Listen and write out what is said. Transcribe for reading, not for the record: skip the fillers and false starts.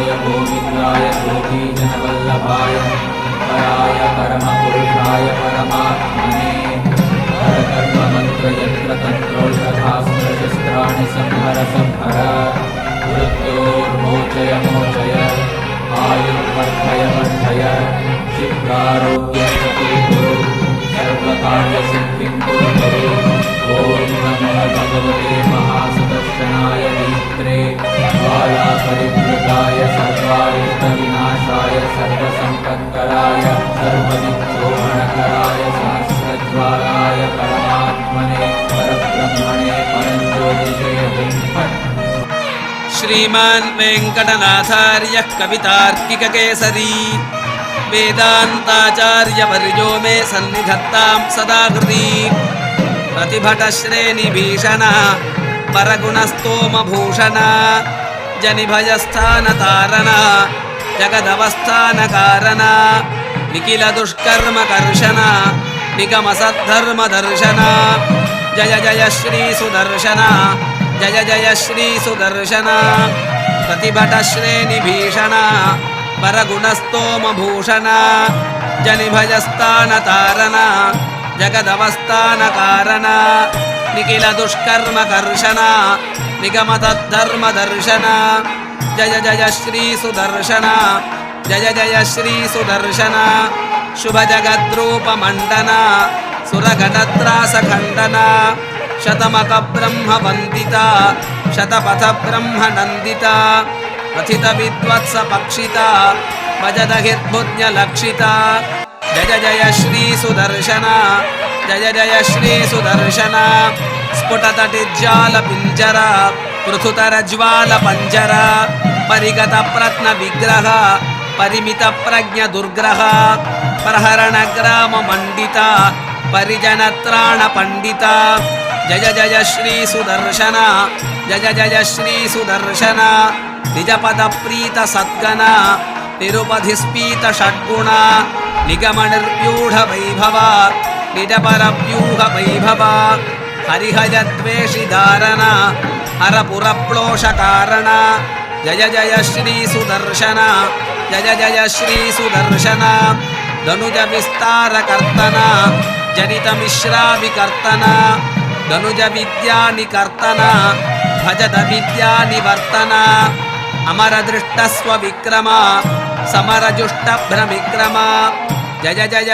गोविन्दाय गोविन्दाय गोपीजनवल्लभाय पराय परमपुरुषाय परमात्मने परकर्ममन्त्रयन्त्रतन्त्रोषधास्त्रशस्त्राणि संहर संहर मृत्योर्मोचय मोचय आयुर्वर्धय वर्धय शीघ्रारोग्यं सर्वकार्यसिद्धिं कुरु। ॐ नमः भगवते महासुदर्शनाय वीत्रे ज्वालापरिवृताय सर्वारिष्टविनाशाय सर्वसम्पत्कराय सर्वविक्षोभणकराय सहस्रज्वालाय परमात्मने परब्रह्मणे परञ्ज्योतिषे फट्। श्रीमान् वेङ्कटनाथार्यः कवितार्किककेसरी वेदान्ताचार्यवर्यो मे सन्निधत्तां सदा हृदि। प्रतिभटश्रेणिभीषण परगुणस्तोमभूषण जनिभयस्थानतारण जगदवस्थानकारण निखिलदुष्कर्मकर्षण निगमसद्धर्मदर्शन जय जय श्री सुदर्शन जय जय श्री सुदर्शन। प्रतिभटश्रेणिभीषण परगुणस्तोमभूषण जनिभयस्थानतारण जगदवस्थानकारण निखिलदुष्कर्मकर्षण निगमतद्धर्मदर्शन जय जय श्री सुदर्शन जय जय श्री सुदर्शन। शुभजगद्रूपमण्डन सुरगणत्रासखण्डन शतमकब्रह्मवन्दिता शतपथब्रह्मनन्दिता प्रथितविद्वत्सपक्षिता भजदहिर्भुज्ञलक्षिता जय जय श्री सुदर्शन जय जय श्री सुदर्शन। स्फुटतटिज्जालपिञ्जर पृथुतरज्वालपञ्जर परिगतप्रत्नविग्रह परिमितप्रज्ञदुर्ग्रह प्रहरणग्राममण्डित परिजनत्राणपण्डित जय जय श्री सुदर्शन जय जय श्री सुदर्शन। निजपदप्रीतसद्गण निरुपधिस्फीतषड्गुण निगमनिर्व्यूढवैभव निजपरव्यूहवैभव हरिहयद्वेषिधारण हरपुरप्लोषकारण जय जय श्री सुदर्शन जय जय श्री सुदर्शन। धनुजविस्तारकर्तन जनितमिश्राविकर्तन धनुजविद्यानिकर्तन भजदविद्यानिवर्तन अमरदृष्टस्वविक्रम समरजुष्टभ्रमिक्रम जय जय